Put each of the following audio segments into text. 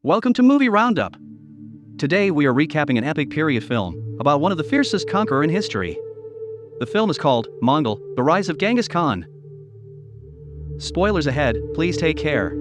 Welcome to Movie Roundup. Today we are recapping an epic period film about one of the fiercest conqueror in history. The film is called Mongol: The Rise of Genghis Khan. Spoilers ahead, please take care.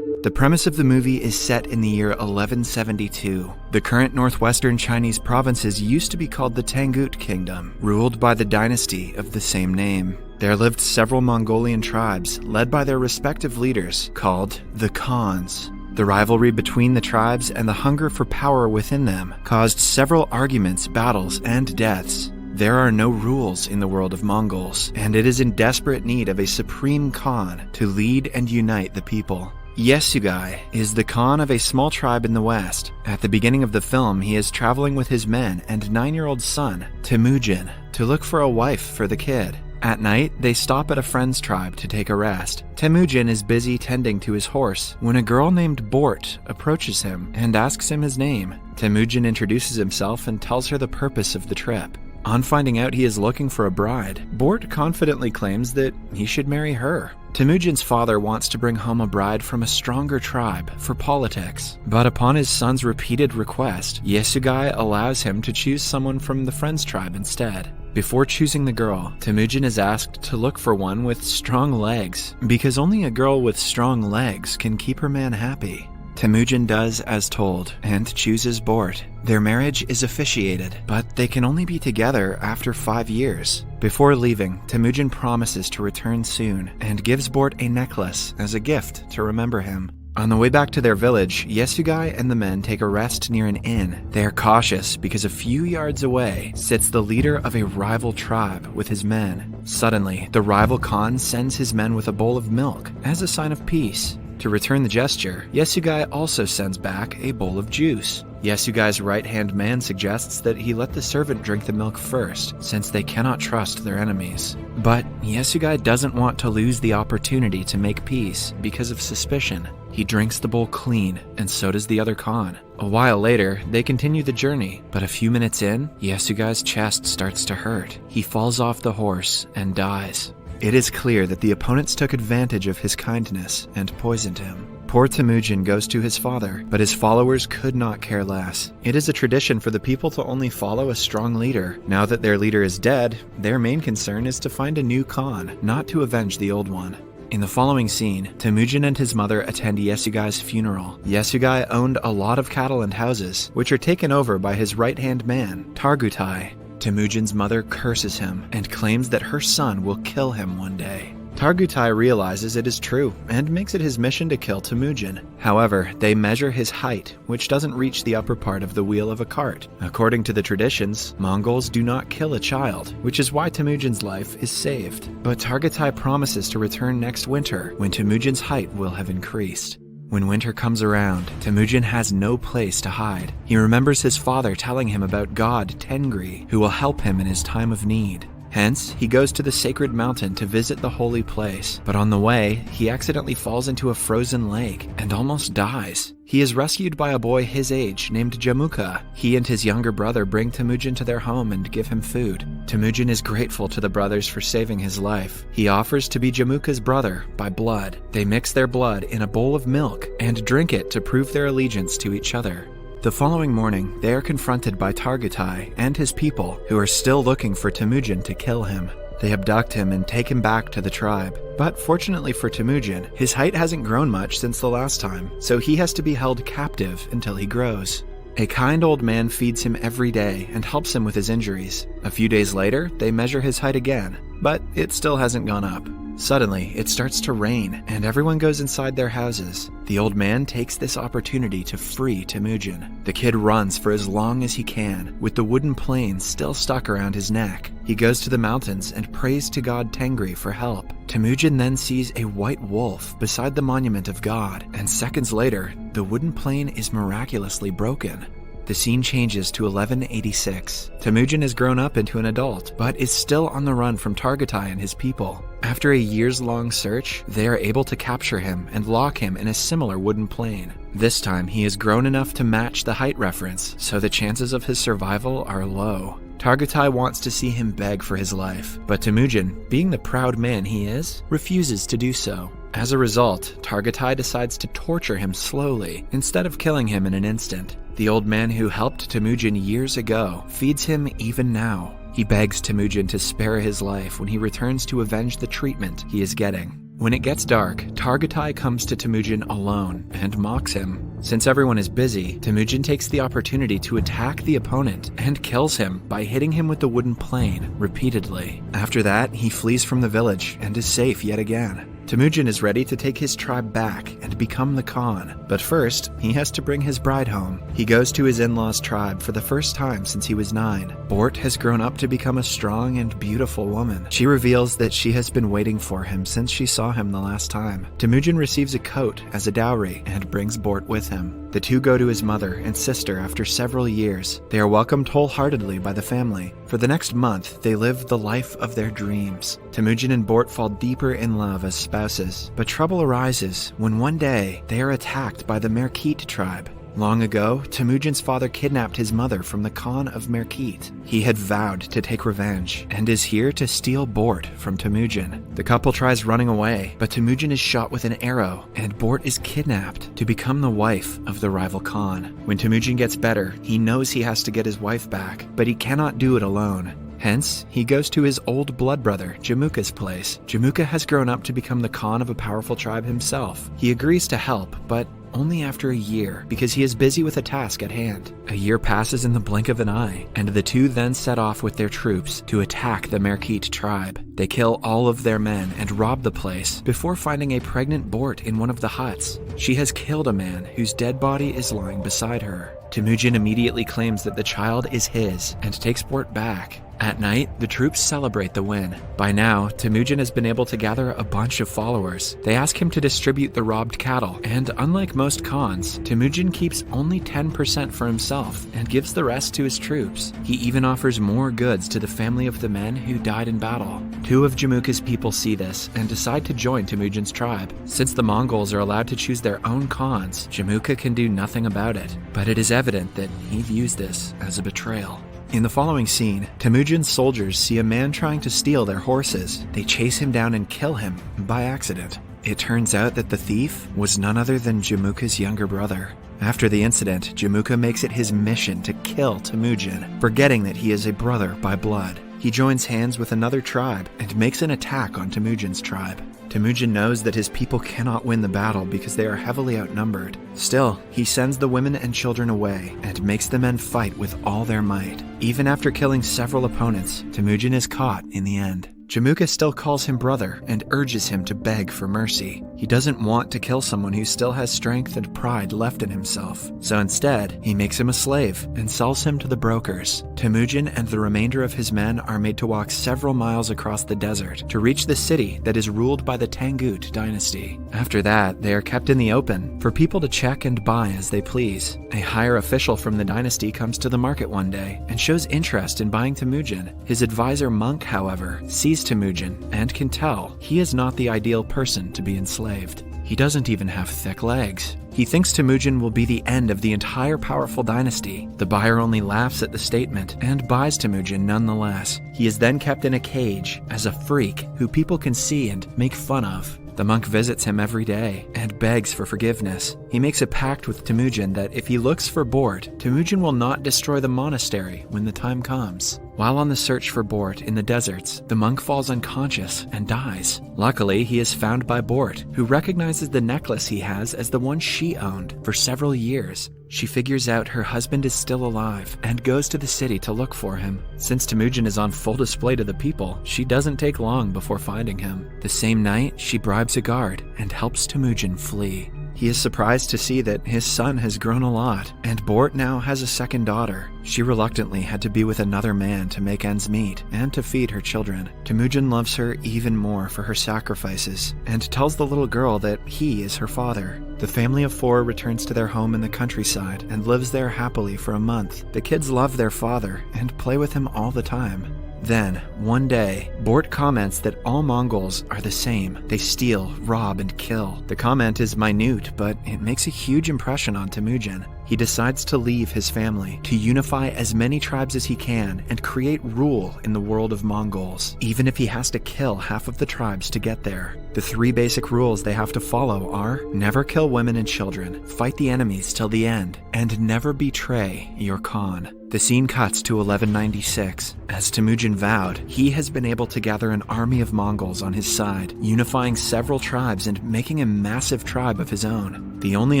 The premise of the movie is set in the year 1172. The current northwestern Chinese provinces used to be called the Tangut Kingdom, ruled by the dynasty of the same name. There lived several Mongolian tribes, led by their respective leaders, called the Khans. The rivalry between the tribes and the hunger for power within them caused several arguments, battles, and deaths. There are no rules in the world of Mongols, and it is in desperate need of a supreme Khan to lead and unite the people. Yesugei is the Khan of a small tribe in the west. At the beginning of the film, he is traveling with his men and 9-year-old son, Temudgin, to look for a wife for the kid. At night, they stop at a friend's tribe to take a rest. Temudgin is busy tending to his horse when a girl named Bort approaches him and asks him his name. Temudgin introduces himself and tells her the purpose of the trip. On finding out he is looking for a bride, Bort confidently claims that he should marry her. Temudgin's father wants to bring home a bride from a stronger tribe for politics, but upon his son's repeated request, Yesugei allows him to choose someone from the friend's tribe instead. Before choosing the girl, Temudgin is asked to look for one with strong legs, because only a girl with strong legs can keep her man happy. Temudgin does as told, and chooses Bort. Their marriage is officiated, but they can only be together after 5 years. Before leaving, Temudgin promises to return soon, and gives Bort a necklace as a gift to remember him. On the way back to their village, Yesugei and the men take a rest near an inn. They are cautious because a few yards away sits the leader of a rival tribe with his men. Suddenly, the rival Khan sends his men with a bowl of milk as a sign of peace. To return the gesture, Yesugei also sends back a bowl of juice. Yesugei's right-hand man suggests that he let the servant drink the milk first, since they cannot trust their enemies. But Yesugei doesn't want to lose the opportunity to make peace because of suspicion. He drinks the bowl clean, and so does the other Khan. A while later, they continue the journey, but a few minutes in, Yesugei's chest starts to hurt. He falls off the horse and dies. It is clear that the opponents took advantage of his kindness and poisoned him. Poor Temudgin goes to his father, but his followers could not care less. It is a tradition for the people to only follow a strong leader. Now that their leader is dead, their main concern is to find a new Khan, not to avenge the old one. In the following scene, Temudgin and his mother attend Yesugei's funeral. Yesugei owned a lot of cattle and houses, which are taken over by his right-hand man, Targutai. Temudgin's mother curses him and claims that her son will kill him one day. Targutai realizes it is true and makes it his mission to kill Temudgin. However, they measure his height, which doesn't reach the upper part of the wheel of a cart. According to the traditions, Mongols do not kill a child, which is why Temudgin's life is saved. But Targutai promises to return next winter when Temudgin's height will have increased. When winter comes around, Temudgin has no place to hide. He remembers his father telling him about God Tengri, who will help him in his time of need. Hence, he goes to the sacred mountain to visit the holy place, but on the way, he accidentally falls into a frozen lake and almost dies. He is rescued by a boy his age named Jamuka. He and his younger brother bring Temudgin to their home and give him food. Temudgin is grateful to the brothers for saving his life. He offers to be Jamuka's brother by blood. They mix their blood in a bowl of milk and drink it to prove their allegiance to each other. The following morning, they are confronted by Targutai and his people, who are still looking for Temudgin to kill him. They abduct him and take him back to the tribe. But fortunately for Temudgin, his height hasn't grown much since the last time, so he has to be held captive until he grows. A kind old man feeds him every day and helps him with his injuries. A few days later, they measure his height again, but it still hasn't gone up. Suddenly, it starts to rain, and everyone goes inside their houses. The old man takes this opportunity to free Temudgin. The kid runs for as long as he can, with the wooden plane still stuck around his neck. He goes to the mountains and prays to God Tengri for help. Temudgin then sees a white wolf beside the monument of God, and seconds later, the wooden plane is miraculously broken. The scene changes to 1186. Temudgin has grown up into an adult, but is still on the run from Targutai and his people. After a years-long search, they are able to capture him and lock him in a similar wooden plane. This time, he has grown enough to match the height reference, so the chances of his survival are low. Targutai wants to see him beg for his life, but Temudgin, being the proud man he is, refuses to do so. As a result, Targatai decides to torture him slowly instead of killing him in an instant. The old man who helped Temudgin years ago feeds him even now. He begs Temudgin to spare his life when he returns to avenge the treatment he is getting. When it gets dark, Targatai comes to Temudgin alone and mocks him. Since everyone is busy, Temudgin takes the opportunity to attack the opponent and kills him by hitting him with the wooden plane repeatedly. After that, he flees from the village and is safe yet again. Temudgin is ready to take his tribe back and become the Khan, but first, he has to bring his bride home. He goes to his in-laws' tribe for the first time since he was 9. Bort has grown up to become a strong and beautiful woman. She reveals that she has been waiting for him since she saw him the last time. Temudgin receives a coat as a dowry and brings Bort with him. The two go to his mother and sister after several years. They are welcomed wholeheartedly by the family. For the next month, they live the life of their dreams. Temudgin and Bort fall deeper in love as spouses, but trouble arises when one day they are attacked by the Merkit tribe. Long ago, Temudgin's father kidnapped his mother from the Khan of Merkit. He had vowed to take revenge and is here to steal Bort from Temudgin. The couple tries running away, but Temudgin is shot with an arrow and Bort is kidnapped to become the wife of the rival Khan. When Temudgin gets better, he knows he has to get his wife back, but he cannot do it alone. Hence, he goes to his old blood brother, Jamuka's place. Jamuka has grown up to become the Khan of a powerful tribe himself. He agrees to help, but only after a year, because he is busy with a task at hand. A year passes in the blink of an eye, and the two then set off with their troops to attack the Merkit tribe. They kill all of their men and rob the place before finding a pregnant Bort in one of the huts. She has killed a man whose dead body is lying beside her. Temudgin immediately claims that the child is his and takes Bort back. At night, the troops celebrate the win. By now, Temudgin has been able to gather a bunch of followers. They ask him to distribute the robbed cattle, and unlike most Khans, Temudgin keeps only 10% for himself and gives the rest to his troops. He even offers more goods to the family of the men who died in battle. 2 of Jamuka's people see this and decide to join Temudgin's tribe. Since the Mongols are allowed to choose their own Khans, Jamuka can do nothing about it, but it is evident that he views this as a betrayal. In the following scene, Temudgin's soldiers see a man trying to steal their horses. They chase him down and kill him by accident. It turns out that the thief was none other than Jamuka's younger brother. After the incident, Jamuka makes it his mission to kill Temudgin, forgetting that he is a brother by blood. He joins hands with another tribe and makes an attack on Temudgin's tribe. Temudgin knows that his people cannot win the battle because they are heavily outnumbered. Still, he sends the women and children away and makes the men fight with all their might. Even after killing several opponents, Temudgin is caught in the end. Jamuka still calls him brother and urges him to beg for mercy. He doesn't want to kill someone who still has strength and pride left in himself. So instead, he makes him a slave and sells him to the brokers. Temudgin and the remainder of his men are made to walk several miles across the desert to reach the city that is ruled by the Tangut dynasty. After that, they are kept in the open for people to check and buy as they please. A higher official from the dynasty comes to the market one day and shows interest in buying Temudgin. His advisor Monk, however, sees Temudgin and can tell he is not the ideal person to be enslaved. He doesn't even have thick legs. He thinks Temudgin will be the end of the entire powerful dynasty. The buyer only laughs at the statement and buys Temudgin nonetheless. He is then kept in a cage as a freak who people can see and make fun of. The monk visits him every day and begs for forgiveness. He makes a pact with Temudgin that if he looks for Bort, Temudgin will not destroy the monastery when the time comes. While on the search for Bort in the deserts, the monk falls unconscious and dies. Luckily, he is found by Bort, who recognizes the necklace he has as the one she owned for several years. She figures out her husband is still alive and goes to the city to look for him. Since Temudgin is on full display to the people, she doesn't take long before finding him. The same night, she bribes a guard and helps Temudgin flee. He is surprised to see that his son has grown a lot, and Bort now has a second daughter. She reluctantly had to be with another man to make ends meet and to feed her children. Temudgin loves her even more for her sacrifices and tells the little girl that he is her father. The family of 4 returns to their home in the countryside and lives there happily for a month. The kids love their father and play with him all the time. Then, one day, Bort comments that all Mongols are the same. They steal, rob, and kill. The comment is minute, but it makes a huge impression on Temudgin. he decides to leave his family, to unify as many tribes as he can and create rule in the world of Mongols, even if he has to kill half of the tribes to get there. The 3 basic rules they have to follow are: never kill women and children, fight the enemies till the end, and never betray your Khan. The scene cuts to 1196. As Temujin vowed, he has been able to gather an army of Mongols on his side, unifying several tribes and making a massive tribe of his own. The only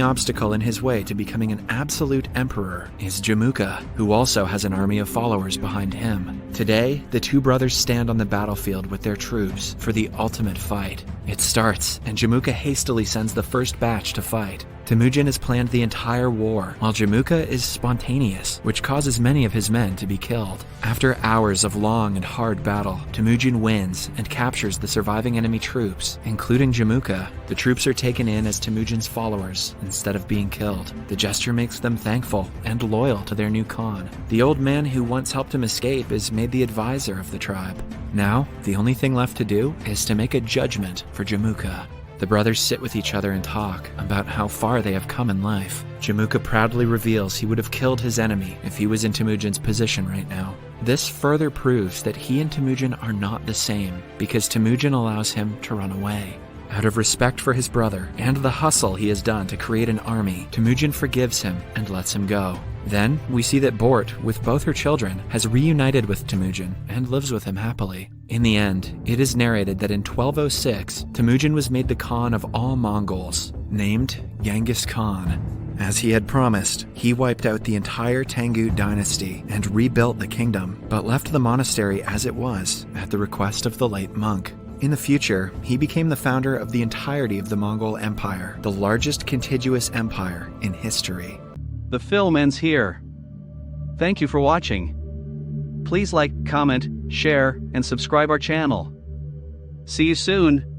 obstacle in his way to becoming an absolute emperor is Jamuka, who also has an army of followers behind him. Today, the 2 brothers stand on the battlefield with their troops for the ultimate fight. It starts, and Jamuka hastily sends the first batch to fight. Temujin has planned the entire war, while Jamuka is spontaneous, which causes many of his men to be killed. After hours of long and hard battle, Temujin wins and captures the surviving enemy troops, including Jamuka. The troops are taken in as Temujin's followers instead of being killed. The gesture makes them thankful and loyal to their new Khan. The old man who once helped him escape is made the advisor of the tribe. Now, the only thing left to do is to make a judgment for Jamuka. The brothers sit with each other and talk about how far they have come in life. Jamuka proudly reveals he would have killed his enemy if he was in Temujin's position right now. This further proves that he and Temujin are not the same, because Temujin allows him to run away. Out of respect for his brother and the hustle he has done to create an army, Temujin forgives him and lets him go. Then, we see that Bort, with both her children, has reunited with Temujin and lives with him happily. In the end, it is narrated that in 1206, Temujin was made the Khan of all Mongols, named Genghis Khan. As he had promised, he wiped out the entire Tangut dynasty and rebuilt the kingdom, but left the monastery as it was, at the request of the late monk. In the future, he became the founder of the entirety of the Mongol Empire, the largest contiguous empire in history. The film ends here. Thank you for watching. Please like, comment, share, and subscribe our channel. See you soon.